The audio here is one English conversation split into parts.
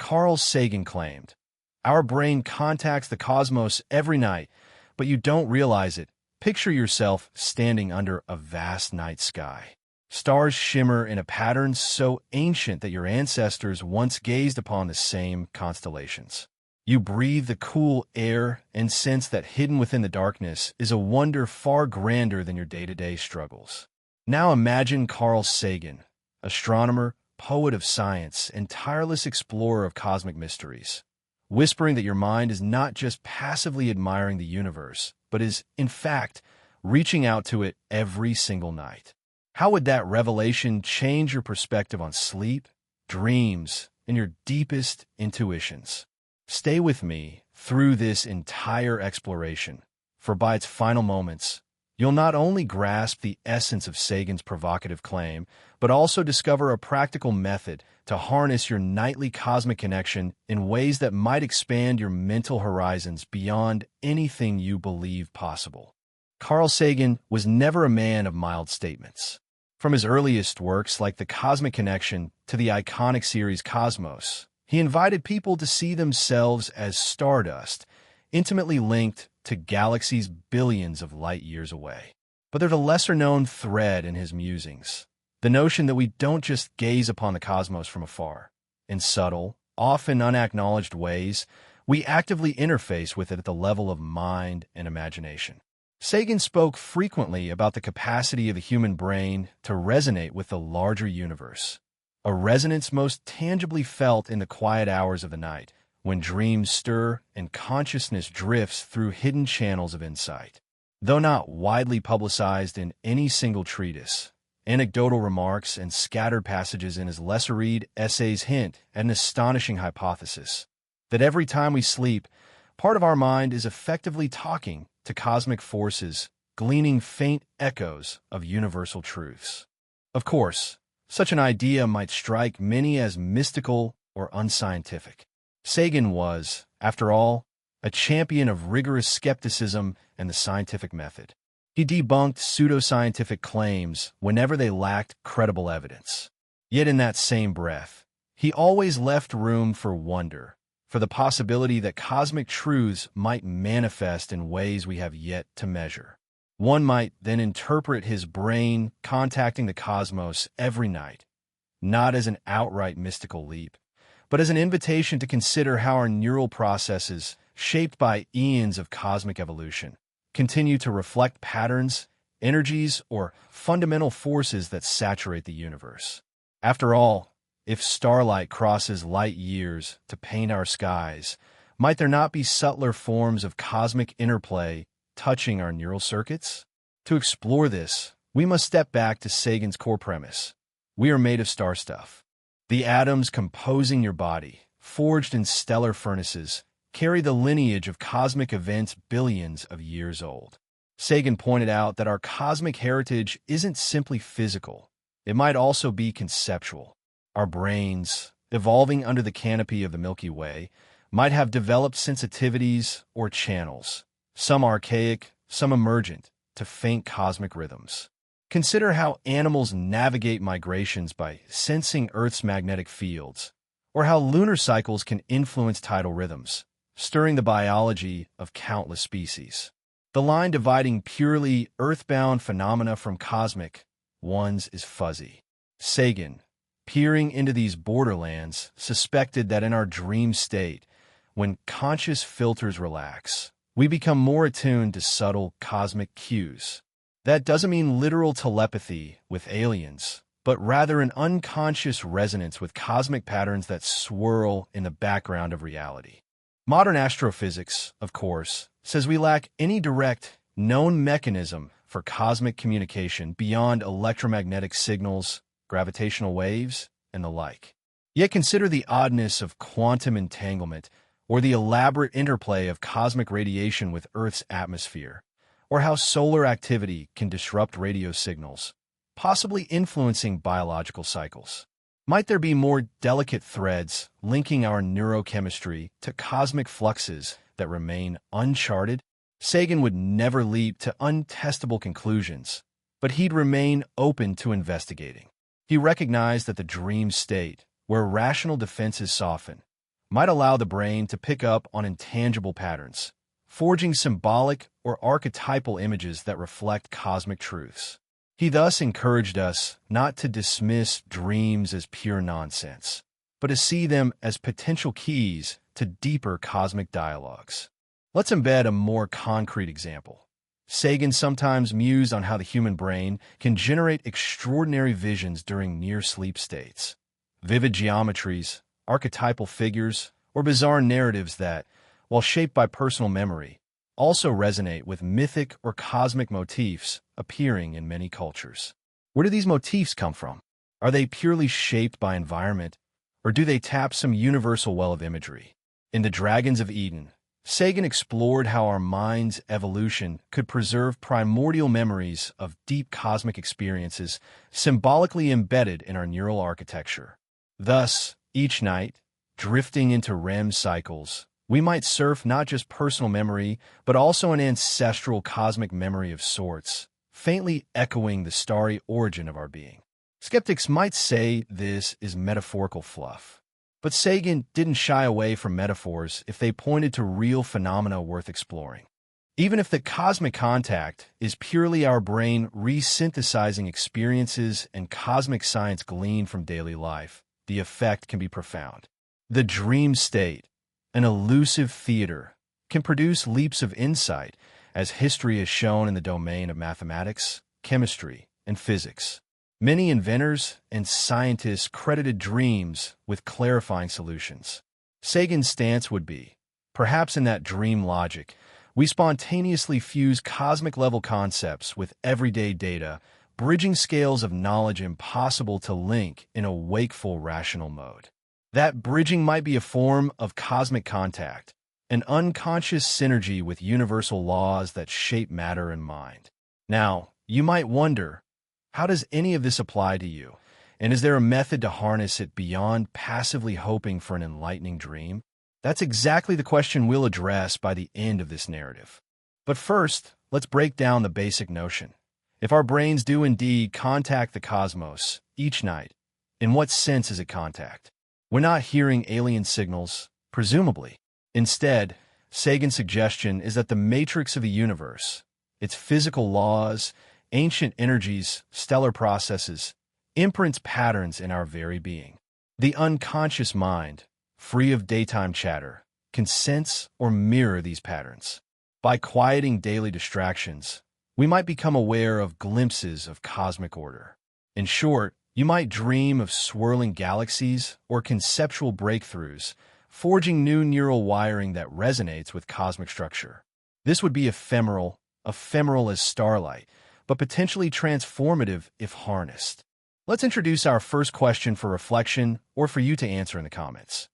Carl Sagan claimed, "Our brain contacts the cosmos every night, but you don't realize it. Picture yourself standing under a vast night sky. Stars shimmer in a pattern so ancient that your ancestors once gazed upon the same constellations. You breathe the cool air and sense that hidden within the darkness is a wonder far grander than your day-to-day struggles." Now imagine Carl Sagan, astronomer, poet of science, and tireless explorer of cosmic mysteries, whispering that your mind is not just passively admiring the universe, but is, in fact, reaching out to it every single night. How would that revelation change your perspective on sleep, dreams, and your deepest intuitions? Stay with me through this entire exploration, for by its final moments, you'll not only grasp the essence of Sagan's provocative claim, but also discover a practical method to harness your nightly cosmic connection in ways that might expand your mental horizons beyond anything you believe possible. Carl Sagan was never a man of mild statements. From his earliest works like The Cosmic Connection to the iconic series Cosmos, he invited people to see themselves as stardust, intimately linked to galaxies billions of light years away. But there's a lesser-known thread in his musings, the notion that we don't just gaze upon the cosmos from afar. In subtle, often unacknowledged ways, we actively interface with it at the level of mind and imagination. Sagan spoke frequently about the capacity of the human brain to resonate with the larger universe, a resonance most tangibly felt in the quiet hours of the night, when dreams stir and consciousness drifts through hidden channels of insight. Though not widely publicized in any single treatise, anecdotal remarks and scattered passages in his lesser-read essays hint at an astonishing hypothesis, that every time we sleep, part of our mind is effectively talking to cosmic forces, gleaning faint echoes of universal truths. Of course, such an idea might strike many as mystical or unscientific. Sagan was, after all, a champion of rigorous skepticism and the scientific method. He debunked pseudoscientific claims whenever they lacked credible evidence. Yet in that same breath, he always left room for wonder, for the possibility that cosmic truths might manifest in ways we have yet to measure. One might then interpret his brain contacting the cosmos every night, not as an outright mystical leap, but as an invitation to consider how our neural processes, shaped by eons of cosmic evolution, continue to reflect patterns, energies, or fundamental forces that saturate the universe. After all, if starlight crosses light years to paint our skies, might there not be subtler forms of cosmic interplay touching our neural circuits? To explore this, we must step back to Sagan's core premise. We are made of star stuff. The atoms composing your body, forged in stellar furnaces, carry the lineage of cosmic events billions of years old. Sagan pointed out that our cosmic heritage isn't simply physical. It might also be conceptual. Our brains, evolving under the canopy of the Milky Way, might have developed sensitivities or channels, some archaic, some emergent, to faint cosmic rhythms. Consider how animals navigate migrations by sensing Earth's magnetic fields, or how lunar cycles can influence tidal rhythms, stirring the biology of countless species. The line dividing purely earthbound phenomena from cosmic ones is fuzzy. Sagan, peering into these borderlands, suspected that in our dream state, when conscious filters relax, we become more attuned to subtle cosmic cues. That doesn't mean literal telepathy with aliens, but rather an unconscious resonance with cosmic patterns that swirl in the background of reality. Modern astrophysics, of course, says we lack any direct, known mechanism for cosmic communication beyond electromagnetic signals, gravitational waves, and the like. Yet consider the oddness of quantum entanglement or the elaborate interplay of cosmic radiation with Earth's atmosphere, or how solar activity can disrupt radio signals, possibly influencing biological cycles. Might there be more delicate threads linking our neurochemistry to cosmic fluxes that remain uncharted? Sagan would never leap to untestable conclusions, but he'd remain open to investigating. He recognized that the dream state, where rational defenses soften, might allow the brain to pick up on intangible patterns, forging symbolic or archetypal images that reflect cosmic truths. He thus encouraged us not to dismiss dreams as pure nonsense, but to see them as potential keys to deeper cosmic dialogues. Let's embed a more concrete example. Sagan sometimes mused on how the human brain can generate extraordinary visions during near-sleep states. Vivid geometries, archetypal figures, or bizarre narratives that, while shaped by personal memory, also resonate with mythic or cosmic motifs appearing in many cultures. Where do these motifs come from? Are they purely shaped by environment, or do they tap some universal well of imagery? In The Dragons of Eden, Sagan explored how our mind's evolution could preserve primordial memories of deep cosmic experiences symbolically embedded in our neural architecture. Thus, each night, drifting into REM cycles, we might surf not just personal memory, but also an ancestral cosmic memory of sorts, faintly echoing the starry origin of our being. Skeptics might say this is metaphorical fluff, but Sagan didn't shy away from metaphors if they pointed to real phenomena worth exploring. Even if the cosmic contact is purely our brain resynthesizing experiences and cosmic science gleaned from daily life, the effect can be profound. The dream state, an elusive theater, can produce leaps of insight, as history has shown in the domain of mathematics, chemistry, and physics. Many inventors and scientists credited dreams with clarifying solutions. Sagan's stance would be, perhaps in that dream logic, we spontaneously fuse cosmic-level concepts with everyday data, bridging scales of knowledge impossible to link in a wakeful, rational mode. That bridging might be a form of cosmic contact, an unconscious synergy with universal laws that shape matter and mind. Now, you might wonder, how does any of this apply to you? And is there a method to harness it beyond passively hoping for an enlightening dream? That's exactly the question we'll address by the end of this narrative. But first, let's break down the basic notion. If our brains do indeed contact the cosmos each night, in what sense is it contact? We're not hearing alien signals, presumably. Instead, Sagan's suggestion is that the matrix of the universe, its physical laws, ancient energies, stellar processes, imprints patterns in our very being. The unconscious mind, free of daytime chatter, can sense or mirror these patterns. By quieting daily distractions, we might become aware of glimpses of cosmic order. In short, you might dream of swirling galaxies or conceptual breakthroughs, forging new neural wiring that resonates with cosmic structure. This would be ephemeral as starlight, but potentially transformative if harnessed. Let's introduce our first question for reflection or for you to answer in the comments.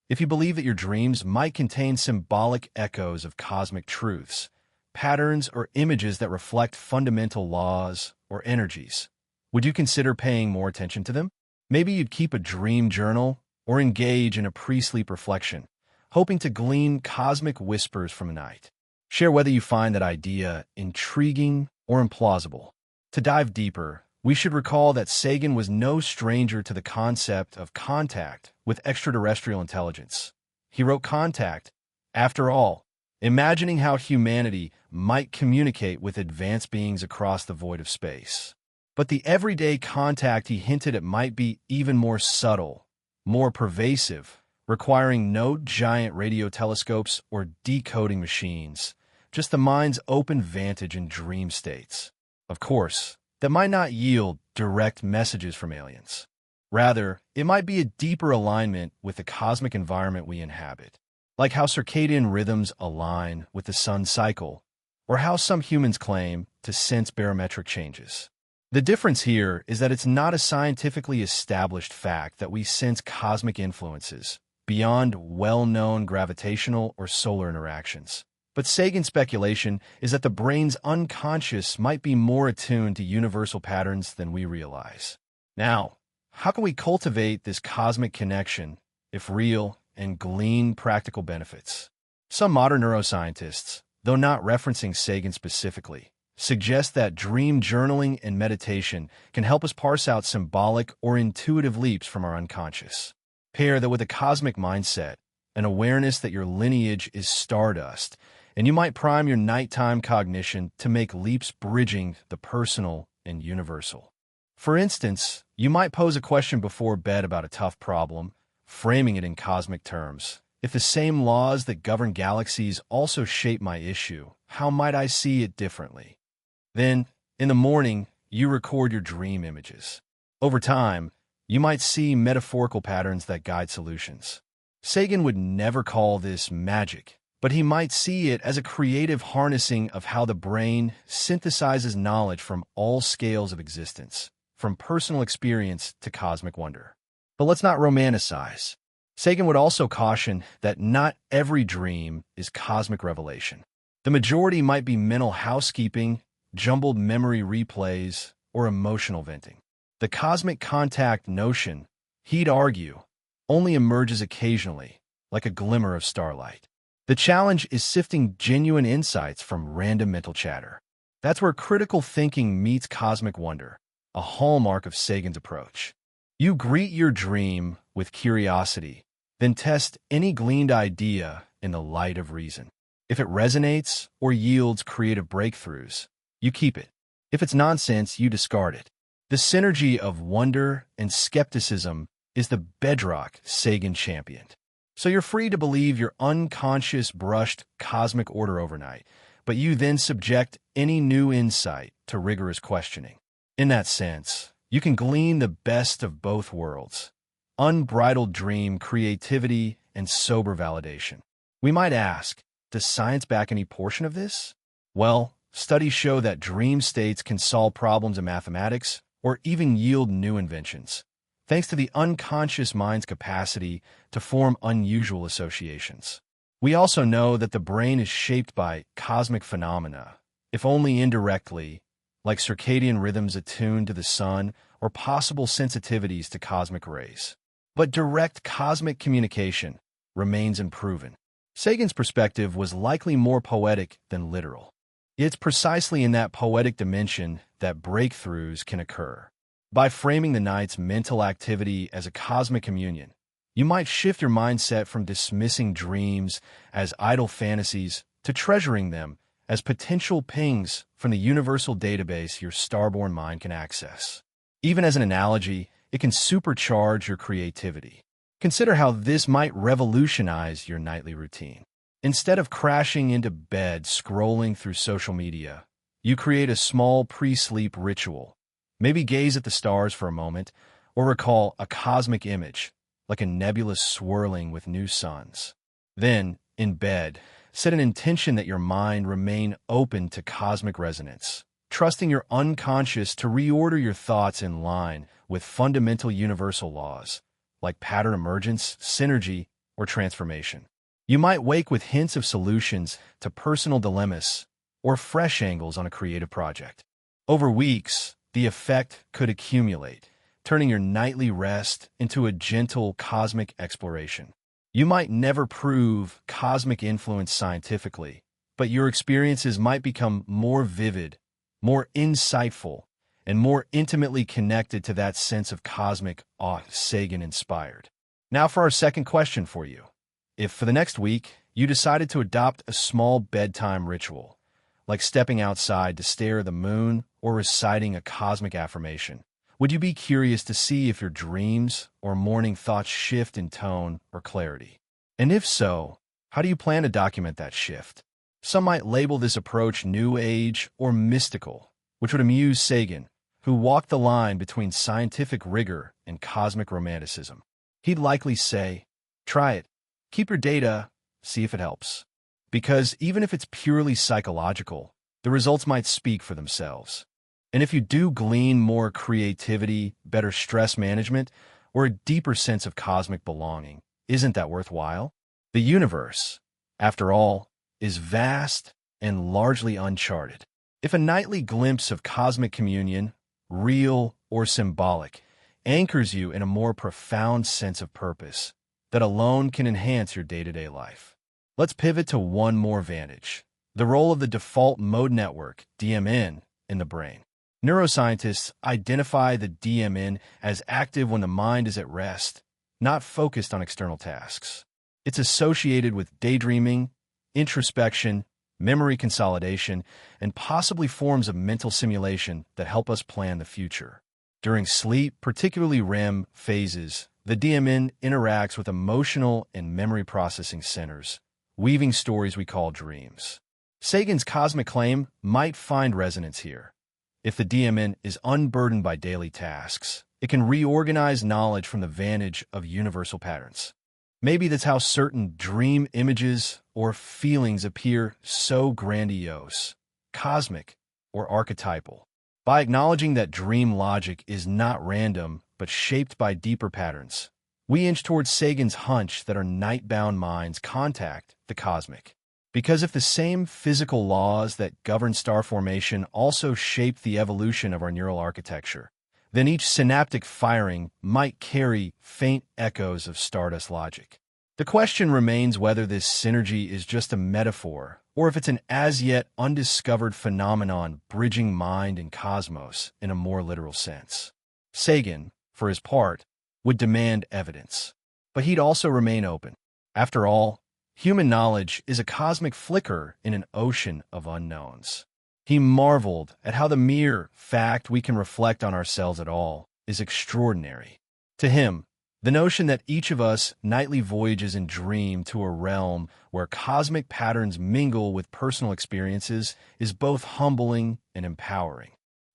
If you believe that your dreams might contain symbolic echoes of cosmic truths, patterns or images that reflect fundamental laws or energies, would you consider paying more attention to them? Maybe you'd keep a dream journal or engage in a pre-sleep reflection, hoping to glean cosmic whispers from the night. Share whether you find that idea intriguing or implausible. To dive deeper, we should recall that Sagan was no stranger to the concept of contact with extraterrestrial intelligence. He wrote Contact, after all, imagining how humanity might communicate with advanced beings across the void of space. But the everyday contact he hinted at might be even more subtle, more pervasive, requiring no giant radio telescopes or decoding machines, just the mind's open vantage in dream states. Of course, that might not yield direct messages from aliens. Rather, it might be a deeper alignment with the cosmic environment we inhabit, like how circadian rhythms align with the sun's cycle, or how some humans claim to sense barometric changes. The difference here is that it's not a scientifically established fact that we sense cosmic influences beyond well-known gravitational or solar interactions. But Sagan's speculation is that the brain's unconscious might be more attuned to universal patterns than we realize. Now, how can we cultivate this cosmic connection, if real, and glean practical benefits? Some modern neuroscientists, though not referencing Sagan specifically, suggest that dream journaling and meditation can help us parse out symbolic or intuitive leaps from our unconscious. Pair that with a cosmic mindset, an awareness that your lineage is stardust, and you might prime your nighttime cognition to make leaps bridging the personal and universal. For instance, you might pose a question before bed about a tough problem, framing it in cosmic terms. If the same laws that govern galaxies also shape my issue, how might I see it differently? Then, in the morning, you record your dream images. Over time, you might see metaphorical patterns that guide solutions. Sagan would never call this magic, but he might see it as a creative harnessing of how the brain synthesizes knowledge from all scales of existence, from personal experience to cosmic wonder. But let's not romanticize. Sagan would also caution that not every dream is cosmic revelation. The majority might be mental housekeeping, jumbled memory replays, or emotional venting. The cosmic contact notion, he'd argue, only emerges occasionally, like a glimmer of starlight. The challenge is sifting genuine insights from random mental chatter. That's where critical thinking meets cosmic wonder, a hallmark of Sagan's approach. You greet your dream with curiosity, then test any gleaned idea in the light of reason. If it resonates or yields creative breakthroughs, you keep it. If it's nonsense, you discard it. The synergy of wonder and skepticism is the bedrock Sagan championed. So you're free to believe your unconscious brushed cosmic order overnight, but you then subject any new insight to rigorous questioning. In that sense, you can glean the best of both worlds: unbridled dream creativity and sober validation. We might ask, does science back any portion of this? Well, studies show that dream states can solve problems in mathematics or even yield new inventions, thanks to the unconscious mind's capacity to form unusual associations. We also know that the brain is shaped by cosmic phenomena, if only indirectly, like circadian rhythms attuned to the sun or possible sensitivities to cosmic rays. But direct cosmic communication remains unproven. Sagan's perspective was likely more poetic than literal. It's precisely in that poetic dimension that breakthroughs can occur. By framing the night's mental activity as a cosmic communion, you might shift your mindset from dismissing dreams as idle fantasies to treasuring them as potential pings from the universal database your starborn mind can access. Even as an analogy, it can supercharge your creativity. Consider how this might revolutionize your nightly routine. Instead of crashing into bed scrolling through social media, you create a small pre-sleep ritual. Maybe gaze at the stars for a moment, or recall a cosmic image, like a nebula swirling with new suns. Then, in bed, set an intention that your mind remain open to cosmic resonance, trusting your unconscious to reorder your thoughts in line with fundamental universal laws, like pattern emergence, synergy, or transformation. You might wake with hints of solutions to personal dilemmas or fresh angles on a creative project. Over weeks, the effect could accumulate, turning your nightly rest into a gentle cosmic exploration. You might never prove cosmic influence scientifically, but your experiences might become more vivid, more insightful, and more intimately connected to that sense of cosmic awe Sagan inspired. Now for our second question for you. If for the next week, you decided to adopt a small bedtime ritual, like stepping outside to stare at the moon or reciting a cosmic affirmation, would you be curious to see if your dreams or morning thoughts shift in tone or clarity? And if so, how do you plan to document that shift? Some might label this approach New Age or mystical, which would amuse Sagan, who walked the line between scientific rigor and cosmic romanticism. He'd likely say, try it, keep your data, see if it helps. Because even if it's purely psychological, the results might speak for themselves. And if you do glean more creativity, better stress management, or a deeper sense of cosmic belonging, isn't that worthwhile? The universe, after all, is vast and largely uncharted. If a nightly glimpse of cosmic communion, real or symbolic, anchors you in a more profound sense of purpose, that alone can enhance your day-to-day life. Let's pivot to one more vantage: the role of the default mode network, DMN, in the brain. Neuroscientists identify the DMN as active when the mind is at rest, not focused on external tasks. It's associated with daydreaming, introspection, memory consolidation, and possibly forms of mental simulation that help us plan the future. During sleep, particularly REM phases, the DMN interacts with emotional and memory processing centers, weaving stories we call dreams. Sagan's cosmic claim might find resonance here. If the DMN is unburdened by daily tasks, it can reorganize knowledge from the vantage of universal patterns. Maybe that's how certain dream images or feelings appear so grandiose, cosmic, or archetypal. By acknowledging that dream logic is not random but shaped by deeper patterns, we inch towards Sagan's hunch that our night-bound minds contact the cosmic. Because if the same physical laws that govern star formation also shape the evolution of our neural architecture, then each synaptic firing might carry faint echoes of stardust logic. The question remains whether this synergy is just a metaphor, or if it's an as-yet undiscovered phenomenon bridging mind and cosmos in a more literal sense. Sagan, for his part, would demand evidence, but he'd also remain open. After all, human knowledge is a cosmic flicker in an ocean of unknowns. He marveled at how the mere fact we can reflect on ourselves at all is extraordinary. To him, the notion that each of us nightly voyages in dream to a realm where cosmic patterns mingle with personal experiences is both humbling and empowering.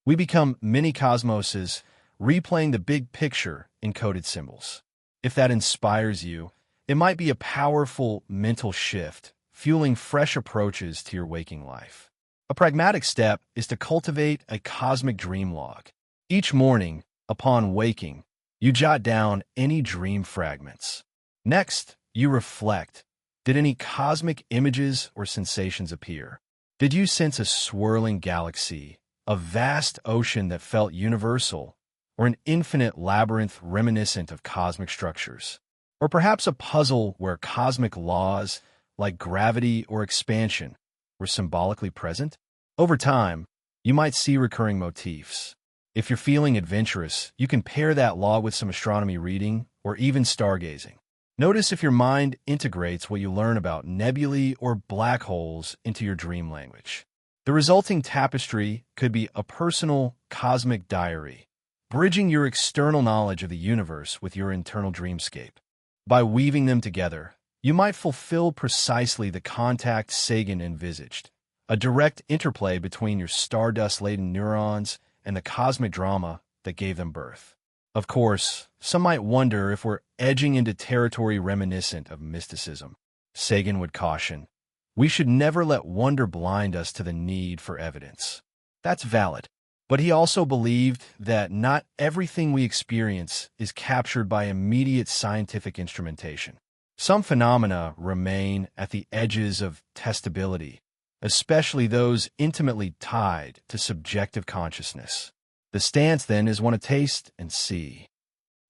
We become mini-cosmoses, replaying the big picture in coded symbols. If that inspires you, it might be a powerful mental shift, fueling fresh approaches to your waking life. A pragmatic step is to cultivate a cosmic dream log. Each morning, upon waking, you jot down any dream fragments. Next, you reflect. Did any cosmic images or sensations appear? Did you sense a swirling galaxy, a vast ocean that felt universal, or an infinite labyrinth reminiscent of cosmic structures? Or perhaps a puzzle where cosmic laws, like gravity or expansion, were symbolically present? Over time, you might see recurring motifs. If you're feeling adventurous, you can pair that law with some astronomy reading or even stargazing. Notice if your mind integrates what you learn about nebulae or black holes into your dream language. The resulting tapestry could be a personal cosmic diary, bridging your external knowledge of the universe with your internal dreamscape. By weaving them together, you might fulfill precisely the contact Sagan envisaged, a direct interplay between your stardust-laden neurons and the cosmic drama that gave them birth. Of course, some might wonder if we're edging into territory reminiscent of mysticism. Sagan would caution, we should never let wonder blind us to the need for evidence. That's valid. But he also believed that not everything we experience is captured by immediate scientific instrumentation. Some phenomena remain at the edges of testability, especially those intimately tied to subjective consciousness. The stance, then, is one of taste and see.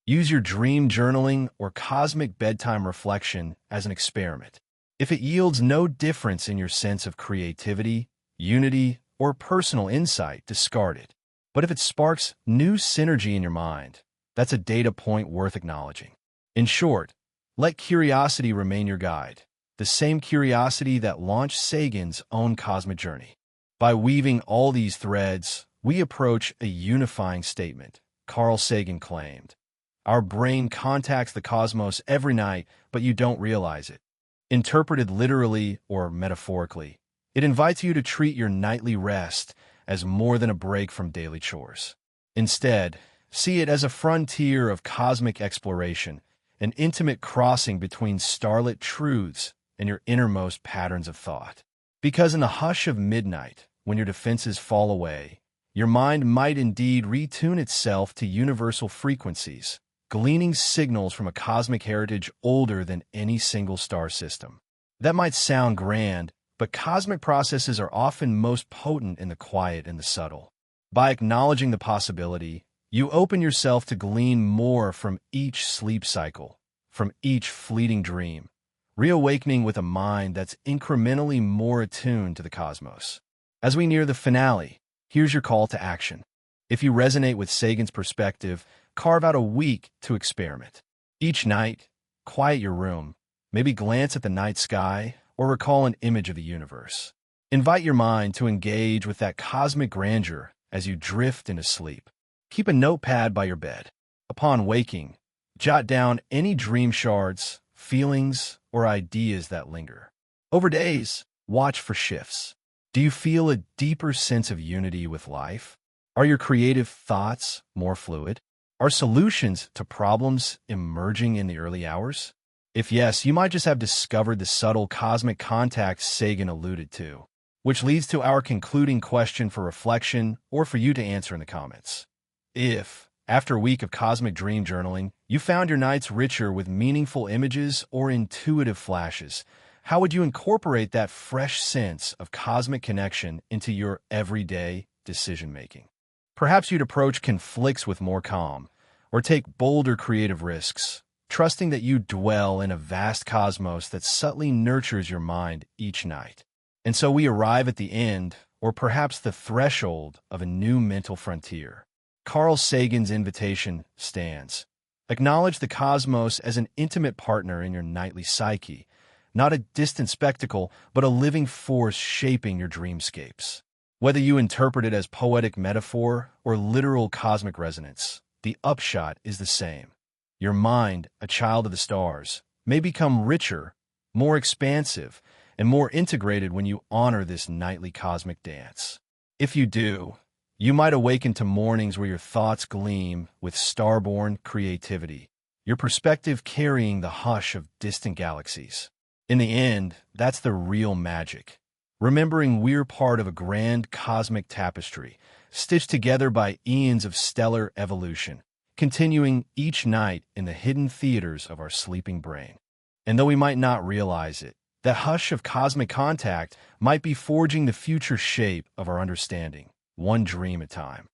Use your dream journaling or cosmic bedtime reflection as an experiment. If it yields no difference in your sense of creativity, unity, or personal insight, discard it. But if it sparks new synergy in your mind, that's a data point worth acknowledging. In short, let curiosity remain your guide, the same curiosity that launched Sagan's own cosmic journey. By weaving all these threads, we approach a unifying statement. Carl Sagan claimed, "Our brain contacts the cosmos every night, but you don't realize it." Interpreted literally or metaphorically, it invites you to treat your nightly rest as more than a break from daily chores. Instead, see it as a frontier of cosmic exploration, an intimate crossing between starlit truths and your innermost patterns of thought. Because in the hush of midnight, when your defenses fall away, your mind might indeed retune itself to universal frequencies, gleaning signals from a cosmic heritage older than any single star system. That might sound grand, but cosmic processes are often most potent in the quiet and the subtle. By acknowledging the possibility, you open yourself to glean more from each sleep cycle, from each fleeting dream, reawakening with a mind that's incrementally more attuned to the cosmos. As we near the finale, here's your call to action. If you resonate with Sagan's perspective, carve out a week to experiment. Each night, quiet your room, Maybe glance at the night sky or recall an image of the universe. Invite your mind to engage with that cosmic grandeur as you drift into sleep. Keep a notepad by your bed. Upon waking, jot down any dream shards, feelings, or ideas that linger. Over days, watch for shifts. Do you feel a deeper sense of unity with life? Are your creative thoughts more fluid? Are solutions to problems emerging in the early hours? If yes, you might just have discovered the subtle cosmic contact Sagan alluded to, which leads to our concluding question for reflection or for you to answer in the comments. If, after a week of cosmic dream journaling, you found your nights richer with meaningful images or intuitive flashes, how would you incorporate that fresh sense of cosmic connection into your everyday decision-making? Perhaps you'd approach conflicts with more calm, or take bolder creative risks, trusting that you dwell in a vast cosmos that subtly nurtures your mind each night. And so we arrive at the end, or perhaps the threshold, of a new mental frontier. Carl Sagan's invitation stands. Acknowledge the cosmos as an intimate partner in your nightly psyche, not a distant spectacle, but a living force shaping your dreamscapes. Whether you interpret it as poetic metaphor or literal cosmic resonance, the upshot is the same. Your mind, a child of the stars, may become richer, more expansive, and more integrated when you honor this nightly cosmic dance. If you do, you might awaken to mornings where your thoughts gleam with starborn creativity, your perspective carrying the hush of distant galaxies. In the end, that's the real magic. Remembering we're part of a grand cosmic tapestry, stitched together by eons of stellar evolution, continuing each night in the hidden theaters of our sleeping brain. And though we might not realize it, that hush of cosmic contact might be forging the future shape of our understanding, one dream at a time.